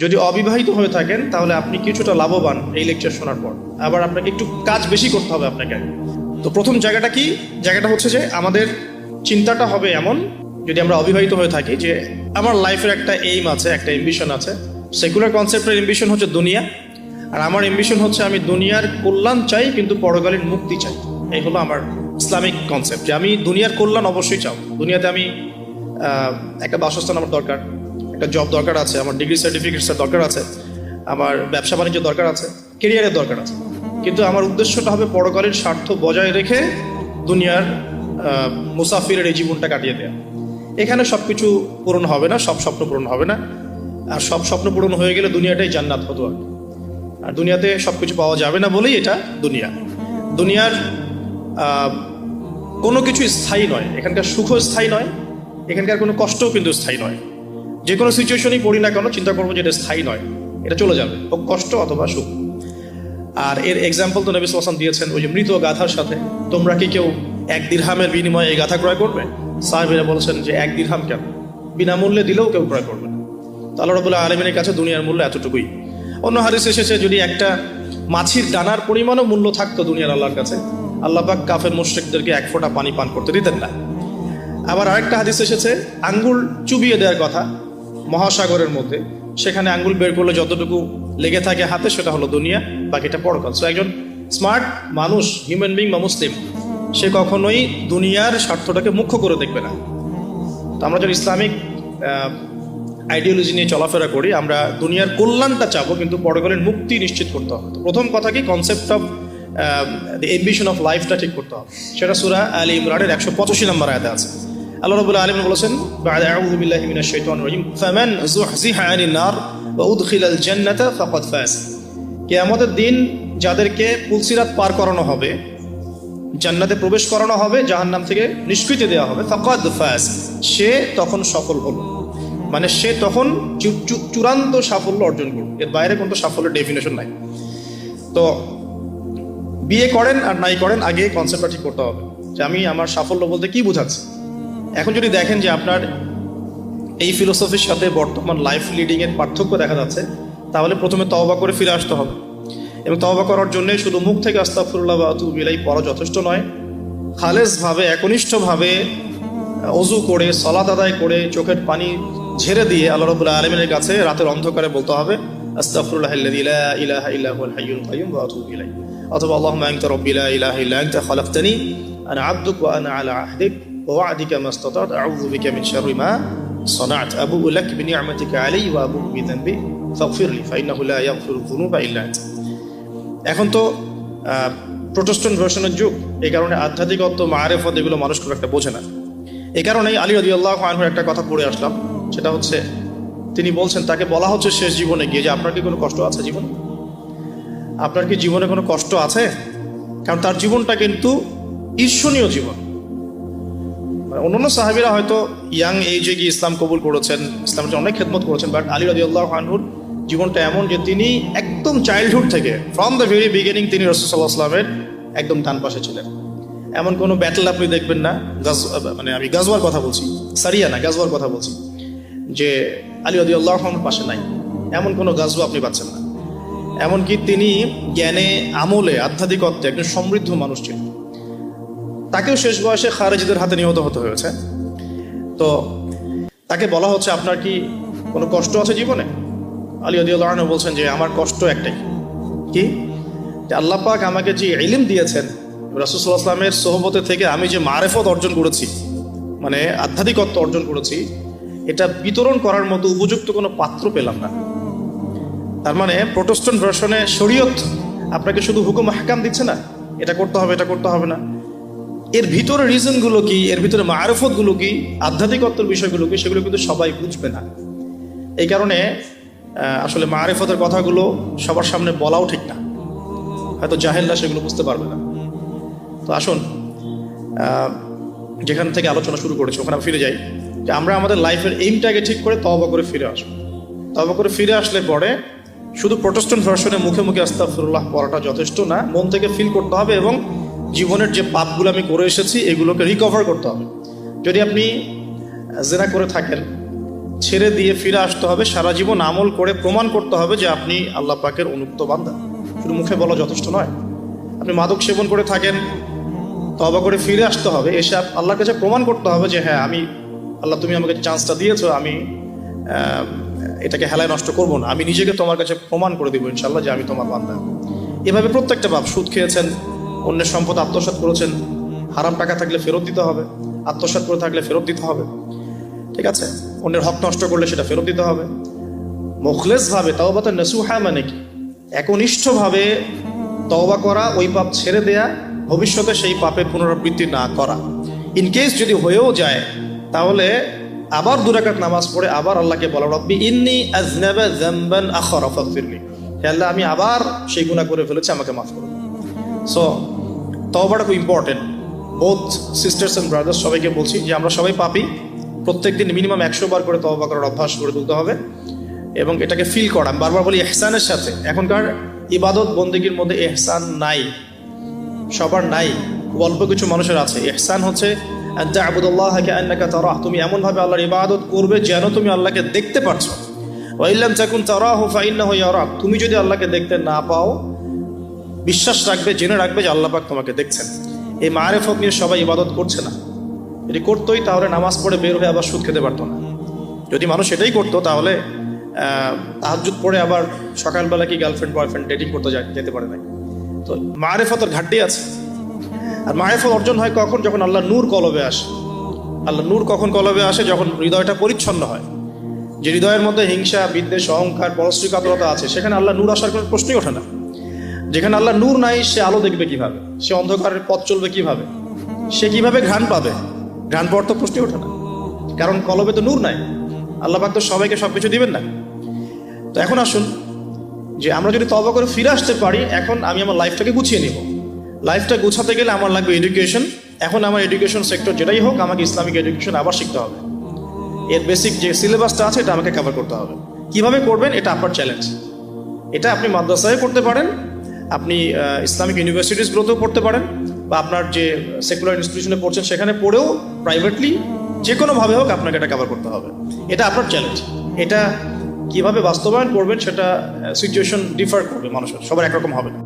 যদি অবিবাহিত হয়ে থাকেন তাহলে আপনি কিছুটা লাভবান এই লেকচার শোনার পর। আবার আপনাকে একটু কাজ বেশি করতে হবে আপনাকে। তো প্রথম জায়গাটা কি? জায়গাটা হচ্ছে যে আমাদের চিন্তাটা হবে এমন, যদি আমরা অবিবাহিত হয়ে থাকি, যে আমার লাইফের একটা এইম আছে, একটা এম্বিশন আছে। সেকুলার কনসেপ্টের এম্বিশন হচ্ছে দুনিয়া, আর আমার এম্বিশন হচ্ছে আমি দুনিয়ার কল্যাণ চাই কিন্তু পরকালীন মুক্তি চাই। এই হলো আমার ইসলামিক কনসেপ্ট, যে আমি দুনিয়ার কল্যাণ অবশ্যই চাও। দুনিয়াতে আমি একটা বাসস্থান আমার দরকার, একটা জব দরকার আছে, আমার ডিগ্রি সার্টিফিকেটসের দরকার আছে, আমার ব্যবসা বাণিজ্য দরকার আছে, কেরিয়ারের দরকার আছে। কিন্তু আমার উদ্দেশ্যটা হবে পরকালীন স্বার্থ বজায় রেখে দুনিয়ার মুসাফিরের এই জীবনটা কাটিয়ে দেওয়া। এখানে সব কিছু পূরণ হবে না, সব স্বপ্ন পূরণ হবে না। আর সব স্বপ্ন পূরণ হয়ে গেলে দুনিয়াটাই জান্নাত হতো। আর দুনিয়াতে সব কিছু পাওয়া যাবে না বলেই এটা দুনিয়া। দুনিয়ার কোনো কিছু স্থায়ী নয়, এখানকার সুখও স্থায়ী নয়, এখানকার কোনো কষ্টও কিন্তু স্থায়ী নয়। যে কোনো সিচুয়েশনই পড়ি না কেন চিন্তা করবো যে এটা স্থায়ী নয়, এটা চলে যাবে, হোক কষ্ট অথবা সুখ। আর এর এক্সাম্পল তো নবী সাল্লাল্লাহু আলাইহি ওয়াসাল্লাম দিয়েছেন ওই যে মৃত গাধার সাথে। তোমরা কি কেউ 1 দিরহামের বিনিময়ে এই গাধা ক্রয় করবে? সাহাবীরা বলেছেন যে 1 দিরহাম কেন, বিনামূল্যে দিলেও কেউ ক্রয় করবে না। তো আল্লাহ রাব্বুল আলামিনের কাছে দুনিয়ার মূল্য এতটুকুই। অন্য হাদিসে এসেছে যদি একটা মাছির দানার পরিমাণও মূল্য থাকতো দুনিয়ার আল্লাহর কাছে, আল্লাহ পাক কাফের মুশরিকদেরকে 1 ফোঁটা পানি পান করতে দিতেন না। আবার আরেকটা হাদিস এসেছে আঙ্গুল চুবিয়ে দেওয়ার কথা মহাসাগরের মধ্যে, সেখানে আঙ্গুল বের করলে যতটুকু লেগে থাকে হাতে সেটা হলো দুনিয়া, বাকিটা পরকাল। সো একজন স্মার্ট মানুষ, হিউম্যান বিং বা মুসলিম, সে কখনোই দুনিয়ার স্বার্থটাকে মুখ্য করে দেখবে না। তো আমরা যখন ইসলামিক আইডিওলজি নিয়ে চলাফেরা করি, আমরা দুনিয়ার কল্যাণটা চাবো কিন্তু পরকালীন মুক্তি নিশ্চিত করতে হবে। তো প্রথম কথা কি, concept of the ambition of লাইফটা ঠিক করতে হবে। সেটা সূরা আলে ইমরানের 185 নম্বর আয়াতে আছে। আল্লাহ রাব্বুল আলামিন বলেছেন, বা'দা আউযু বিল্লাহি মিনাশ শাইতানির রাজিম, ফামান যুহযিহা আনিন নার ওয়া উদখিলাল জান্নাতা ফাকাদ ফাজ। কিয়ামতের দিন যাদেরকে পুলসিরাত পার করানো হবে, জান্নাতে প্রবেশ করানো হবে, জাহান্নাম থেকে নিষ্কৃতি দেওয়া হবে, ফাকাদ ফাজ, সে তখন সফল হলো। মানে সে তখন চূড়ান্ত সাফল্য অর্জন করবে, এর বাইরে কোনো সাফল্যের ডেফিনেশন নাই। তো বিয়ে করেন আর নাই করেন, আগে কনসেপ্টটা ঠিক করতে হবে যে আমি আমার সাফল্য বলতে কি বোঝাচ্ছি। এখন যদি দেখেন যে আপনার এই ফিলোসফির সাথে বর্তমান লাইফ লিডিং এর পার্থক্য দেখা যাচ্ছে, তাহলে প্রথমে তওবা করে ফিরে আসতে হবে। এবং তওবা করার জন্য শুধু মুখ থেকে আস্তাগফিরুল্লাহ ওয়া আতুবু ইলাইহি পড়া যথেষ্ট নয়। খালেসভাবে, একনিষ্ঠভাবে ওযু করে, সালাত আদায় করে, চোখের পানি ঝেড়ে দিয়ে আল্লাহ রাব্বুল আলামিনের কাছে রাতের অন্ধকারে বলতে হবে, আস্তাগফিরুল্লাহাল্লাযী লা ইলাহা ইল্লা হুয়াল হাইয়ুল কাইয়্যুম ওয়া আতুবু ইলাইহি। অথবা আল্লাহুম্মা আনতা রাব্বী লা ইলাহা ইল্লা আনতা খালাকতানি আনা আবদুক ওয়া আনা আলা আহদিক ওয়া ওয়া'দিকা মাস্তাতা'ত আউযু বিকা মিন শাররি মা সানা'ত আবুউ লাক বিনি'মাতিকা আলাইয়া ওয়া আবুউ বিযানবি ফাগফিরলি ফাইন্নাহু লা ইয়াগফিরুয যুনুবা ইল্লা আনতা। এখন তো প্রোটেস্ট্যান্ট ভার্সনের যুগ, এই কারণে আধ্যাত্মিকত্ব, মাআরিফত এগুলো মানুষ খুব একটা বোঝে না। এই কারণেই আলী রাদিয়াল্লাহু আনহুর একটা কথা পড়ে আসলাম, সেটা হচ্ছে তিনি বলছেন, তাকে বলা হচ্ছে শেষ জীবনে গিয়ে যে আপনার কি কোনো কষ্ট আছে জীবনে? আপনার কি জীবনে কোনো কষ্ট আছে? কারণ তার জীবনটা কিন্তু ঈর্ষণীয় জীবন। অন্যান্য সাহাবীরা হয়তো ইয়াং এজে গিয়ে ইসলাম কবুল করেছেন, ইসলামের অনেক খেদমত করেছেন, বাট আলী রাদিয়াল্লাহু আনহুর জীবনটা এমন যে তিনি একদম চাইল্ডহুড থেকে, ফ্রম দ্য ভেরি বিগিনিং, তিনি রাসূল সাল্লাল্লাহু আলাইহি ওয়াসাল্লামের একদম ডান পাশে ছিলেন। এমন কোনো ব্যাটল আপনি দেখবেন না, মানে আমি গাজওয়ার কথা বলছি, সারিয়া না, গাজওয়ার কথা বলছি, যে আলী রাদিয়াল্লাহু আনহুর পাশে নাই, এমন কোনো গাজওয়া আপনি পাচ্ছেন না। এমনকি তিনি জ্ঞানে, আমলে, আধ্যাত্মিকত্বে একজন সমৃদ্ধ মানুষ ছিলেন। তাকেও শেষ বয়সে খারেজিদের হাতে নিহত হতে হয়েছে। তো তাকে বলা হচ্ছে আপনার কি কোনো কষ্ট আছে জীবনে? আলী রাদিয়াল্লাহু আনহু বলছেন যে আমার কষ্ট একটাই, কি, যে আল্লাহ পাক আমাকে যে ইলম দিয়েছেন, রাসূল সাল্লাল্লাহু আলাইহি ওয়াসাল্লামের সোহবতে থেকে আমি যে মারিফত অর্জন করেছি, মানে আধ্যাত্মিকত্ব অর্জন করেছি, এটা বিতরণ করার মতো উপযুক্ত কোনো পাত্র পেলাম না। তার মানে প্রোটেস্ট্যান্ট ভার্সনে শরীয়ত আপনাকে শুধু হুকুম আহকাম দিচ্ছে না, এটা করতে হবে, এটা করতে হবে না। এর ভিতরে রিজনগুলো কি, এর ভিতরে মারিফতগুলো কি, আধ্যাত্মিকত্বের বিষয়গুলো কি, সেগুলো কিন্তু সবাই বুঝবে না। এই কারণে আসলে মারিফতের কথাগুলো সবার সামনে বলাও ঠিক না, হয়তো জাহেলরা সেগুলো বুঝতে পারবে না। তো আসুন, যেখান থেকে আলোচনা শুরু করেছি ওখানে ফিরে যাই, যে আমরা আমাদের লাইফের এইমটাকে ঠিক করে তওবা করে ফিরে আসবো। তওবা করে ফিরে আসলে পরে শুধু প্রোটেস্ট্যান্ট ভার্সনে মুখে মুখে আস্তাগফিরুল্লাহ পড়াটা যথেষ্ট না, মন থেকে ফিল করতে হবে এবং জীবনের যে পাপগুলো আমি করে এসেছি এগুলোকে রিকভার করতে হবে। যদি আপনি জিনা করে থাকেন ছেড়ে দিয়ে ফিরে আসতে হবে, সারা জীবন আমল করে প্রমাণ করতে হবে যে আপনি আল্লাহ পাকের অনুগত বান্দা। শুধু মুখে বলা যথেষ্ট নয়। আপনি মাদক সেবন করে থাকেন, তওবা করে ফিরে আসতে হবে, এসে আল্লাহর কাছে প্রমাণ করতে হবে যে হ্যাঁ আমি আল্লাহ, তুমি আমাকে চান্সটা দিয়েছো, আমি এটাকে হেলায় নষ্ট করবো না, আমি নিজেকে তোমার কাছে প্রমাণ করে দিব ইনশাল্লাহ যে আমি তোমার বান্দা। এভাবে প্রত্যেকটা পাপ, সুদ খেয়েছেন, অন্যের সম্পদ আত্মসাৎ করেছেন, হারাম টাকা থাকলে ফেরত দিতে হবে, আত্মসাৎ করে থাকলে ফেরত দিতে হবে, ঠিক আছে, অন্যের হক নষ্ট করলে সেটা ফেরত দিতে হবে। মুখলেস ভাবে তওবাতে নসুহা মানে কি? একনিষ্ঠভাবে তওবা করা, ওই পাপ ছেড়ে দেয়া, ভবিষ্যতে সেই পাপের পুনরাবৃত্তি না করা। ইনকেস যদি হয়েও যায় তাহলে আবার 2 রাকাত নামাজ পড়ে আবার আল্লাহকে বলা, রব্বি ইন্নী আযনাবা যামবান আখরা ফাগফিরলি, হে আল্লাহ আমি আবার সেই গুনাহ করে ফেলেছি, আমাকে মাফ করুন। সো তওবাটা খুব important. Both sisters and brothers সবাইকে বলছি যে আমরা সবাই পাপী, প্রত্যেকদিন মিনিমাম 100 বার করে তওবা করার অভ্যাস করে তুলতে হবে এবং এটাকে ফিল করা। বারবার বলি ইহসানের সাথে। এখনকার ইবাদত বন্দেগীর মধ্যে ইহসান নাই, সবার নাই, অল্প কিছু মানুষের আছে। ইহসান হচ্ছে আ'বুদুল্লাহ কাআন্নাকা তারাহ, তুমি এমনভাবে আল্লাহর ইবাদত করবে যেন তুমি আল্লাহকে দেখতে পারছো। ওয়া ইল্লাম তাকুন তারাহু ফাইন্নাহু ইয়ারাক, তুমি যদি আল্লাহকে দেখতে না পাও, বিশ্বাস রাখবে, জেনে রাখবে যে আল্লাহ পাক তোমাকে দেখছেন। এই মারিফত নিয়ে সবাই ইবাদত করছে না। যদি করতোই তাহলে নামাজ পড়ে বের হয়ে আবার সুদ খেতে পারতো না। যদি মানুষ এটাই করতো তাহলে তাহাজ্জুদ পড়ে আবার সকালবেলা কি গার্লফ্রেন্ড বয়ফ্রেন্ড ডেটিং করতে যেতে পারে না। তো মারিফতের ঘাটতি আছে। আর মারিফত অর্জন হয় কখন? যখন আল্লাহ নূর কলবে আসে। আল্লাহ নূর কখন কলবে আসে? যখন হৃদয়টা পরিচ্ছন্ন হয়। যে হৃদয়ের মধ্যে হিংসা, বিদ্বেষ, অহংকার, পরশ্রী কাতরতা আছে, সেখানে আল্লাহ নূর আসার কোনো প্রশ্নই ওঠে না। যেখানে আল্লাহ নূর নাই, সে আলো দেখবে কিভাবে? সে অন্ধকারের পথ চলবে কিভাবে? সে কিভাবে ঘ্রাণ পাবে? ঘ্রাণ পাওয়ার তো প্রশ্নই ওঠে না, কারণ কলবে তো নূর নাই। আল্লাহ পাক তো সবাইকে সবকিছু দিবেন না। তো এখন আসুন যে আমরা যদি তওবা করে ফিরে আসতে পারি, এখন আমি আমার লাইফটাকে গুছিয়ে নিব। লাইফটা গুছাতে গেলে আমার লাগবে এডুকেশন। এখন আমার এডুকেশন সেক্টর যেটাই হোক, আমাকে ইসলামিক এডুকেশন আবার শিখতে হবে। এর বেসিক যে সিলেবাসটা আছে এটা আমাকে কভার করতে হবে। কিভাবে করবেন এটা আপনার চ্যালেঞ্জ। এটা আপনি মাদ্রাসায় করতে পারেন, আপনি ইসলামিক ইউনিভার্সিটিসগুলোতেও পড়তে পারেন, বা আপনার যে সেকুলার ইনস্টিটিউশনে পড়ছেন সেখানে পড়েও প্রাইভেটলি যে কোনোভাবে হোক আপনাকে এটা কভার করতে হবে। এটা আপনার চ্যালেঞ্জ। এটা কিভাবে বাস্তবায়ন করবেন সেটা সিচুয়েশন ডিফার করবে, মানুষের সবার একরকম হবে না।